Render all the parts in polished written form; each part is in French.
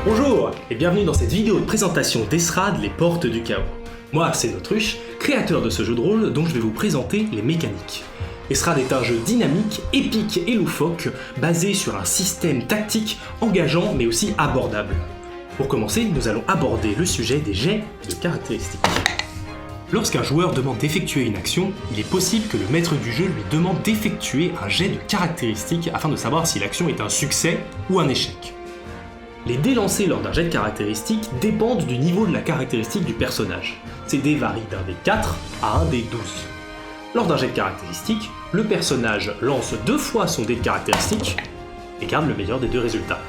Bonjour et bienvenue dans cette vidéo de présentation d'Esrad, les portes du chaos. Moi, c'est Notruche, créateur de ce jeu de rôle dont je vais vous présenter les mécaniques. Esrad est un jeu dynamique, épique et loufoque, basé sur un système tactique engageant mais aussi abordable. Pour commencer, nous allons aborder le sujet des jets de caractéristiques. Lorsqu'un joueur demande d'effectuer une action, il est possible que le maître du jeu lui demande d'effectuer un jet de caractéristiques afin de savoir si l'action est un succès ou un échec. Les dés lancés lors d'un jet de caractéristiques dépendent du niveau de la caractéristique du personnage. Ces dés varient d'un dé 4 à un dé 12. Lors d'un jet de caractéristiques, le personnage lance 2 fois son dé de caractéristiques et garde le meilleur des deux résultats.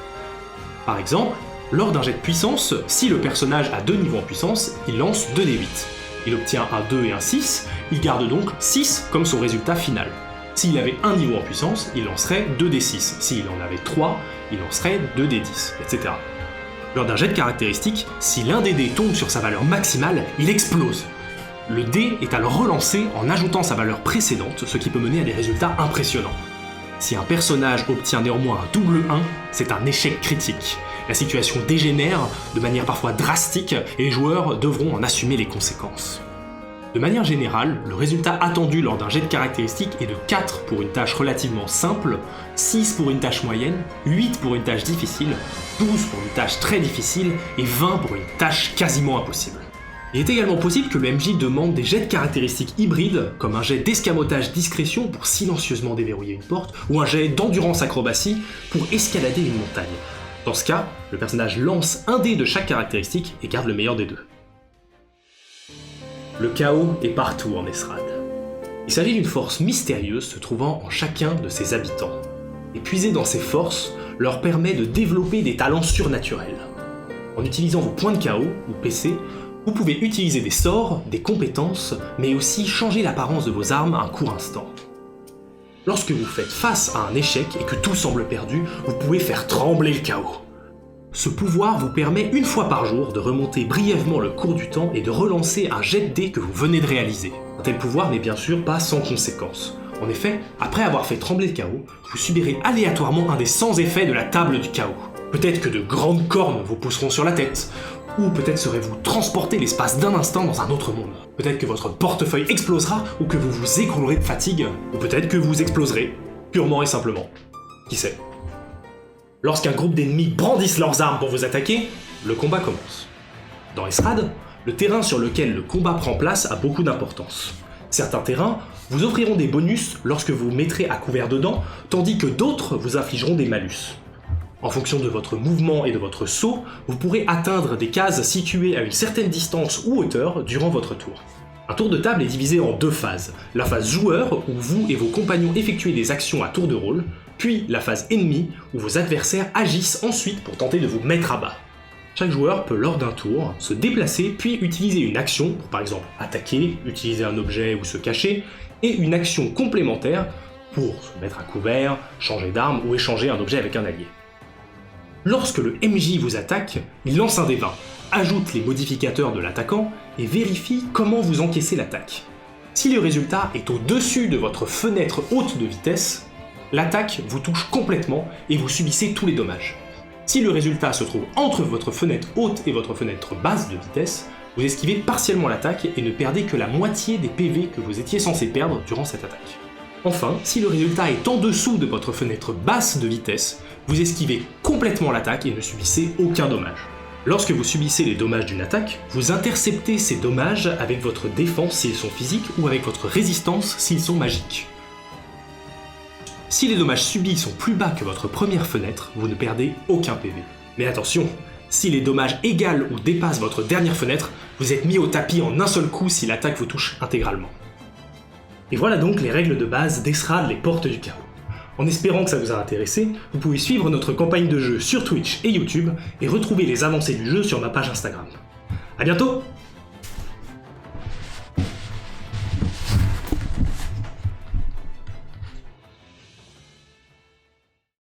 Par exemple, lors d'un jet de puissance, si le personnage a 2 niveaux en puissance, il lance 2 dés 8. Il obtient un 2 et un 6, il garde donc 6 comme son résultat final. S'il avait un niveau en puissance, il lancerait 2 dés 6. S'il en avait 3, il lancerait 2 dés 10, etc. Lors d'un jet de caractéristiques, si l'un des dés tombe sur sa valeur maximale, il explose. Le dé est alors relancé en ajoutant sa valeur précédente, ce qui peut mener à des résultats impressionnants. Si un personnage obtient néanmoins un double 1, c'est un échec critique. La situation dégénère de manière parfois drastique et les joueurs devront en assumer les conséquences. De manière générale, le résultat attendu lors d'un jet de caractéristiques est de 4 pour une tâche relativement simple, 6 pour une tâche moyenne, 8 pour une tâche difficile, 12 pour une tâche très difficile et 20 pour une tâche quasiment impossible. Il est également possible que le MJ demande des jets de caractéristiques hybrides, comme un jet d'escamotage discrétion pour silencieusement déverrouiller une porte, ou un jet d'endurance acrobatie pour escalader une montagne. Dans ce cas, le personnage lance un dé de chaque caractéristique et garde le meilleur des deux. Le chaos est partout en Esrad. Il s'agit d'une force mystérieuse se trouvant en chacun de ses habitants. Et puiser dans ces forces leur permet de développer des talents surnaturels. En utilisant vos points de chaos, ou PC, vous pouvez utiliser des sorts, des compétences, mais aussi changer l'apparence de vos armes à un court instant. Lorsque vous faites face à un échec et que tout semble perdu, vous pouvez faire trembler le chaos. Ce pouvoir vous permet une fois par jour de remonter brièvement le cours du temps et de relancer un jet de dés que vous venez de réaliser. Un tel pouvoir n'est bien sûr pas sans conséquences. En effet, après avoir fait trembler le chaos, vous subirez aléatoirement un des 100 effets de la table du chaos. Peut-être que de grandes cornes vous pousseront sur la tête, ou peut-être serez-vous transporté l'espace d'un instant dans un autre monde. Peut-être que votre portefeuille explosera, ou que vous vous écroulerez de fatigue, ou peut-être que vous exploserez, purement et simplement. Qui sait ? Lorsqu'un groupe d'ennemis brandissent leurs armes pour vous attaquer, le combat commence. Dans Esrad, le terrain sur lequel le combat prend place a beaucoup d'importance. Certains terrains vous offriront des bonus lorsque vous vous mettrez à couvert dedans, tandis que d'autres vous infligeront des malus. En fonction de votre mouvement et de votre saut, vous pourrez atteindre des cases situées à une certaine distance ou hauteur durant votre tour. Un tour de table est divisé en 2 phases. La phase joueur, où vous et vos compagnons effectuez des actions à tour de rôle, puis la phase ennemi, où vos adversaires agissent ensuite pour tenter de vous mettre à bas. Chaque joueur peut lors d'un tour se déplacer puis utiliser une action pour par exemple attaquer, utiliser un objet ou se cacher, et une action complémentaire pour se mettre à couvert, changer d'arme ou échanger un objet avec un allié. Lorsque le MJ vous attaque, il lance un dé 20, ajoute les modificateurs de l'attaquant et vérifie comment vous encaissez l'attaque. Si le résultat est au-dessus de votre fenêtre haute de vitesse, l'attaque vous touche complètement et vous subissez tous les dommages. Si le résultat se trouve entre votre fenêtre haute et votre fenêtre basse de vitesse, vous esquivez partiellement l'attaque et ne perdez que la moitié des PV que vous étiez censé perdre durant cette attaque. Enfin, si le résultat est en dessous de votre fenêtre basse de vitesse, vous esquivez complètement l'attaque et ne subissez aucun dommage. Lorsque vous subissez les dommages d'une attaque, vous interceptez ces dommages avec votre défense s'ils sont physiques ou avec votre résistance s'ils sont magiques. Si les dommages subis sont plus bas que votre première fenêtre, vous ne perdez aucun PV. Mais attention, si les dommages égalent ou dépassent votre dernière fenêtre, vous êtes mis au tapis en un seul coup si l'attaque vous touche intégralement. Et voilà donc les règles de base d'Esrad, les portes du chaos. En espérant que ça vous a intéressé, vous pouvez suivre notre campagne de jeu sur Twitch et YouTube et retrouver les avancées du jeu sur ma page Instagram. A bientôt!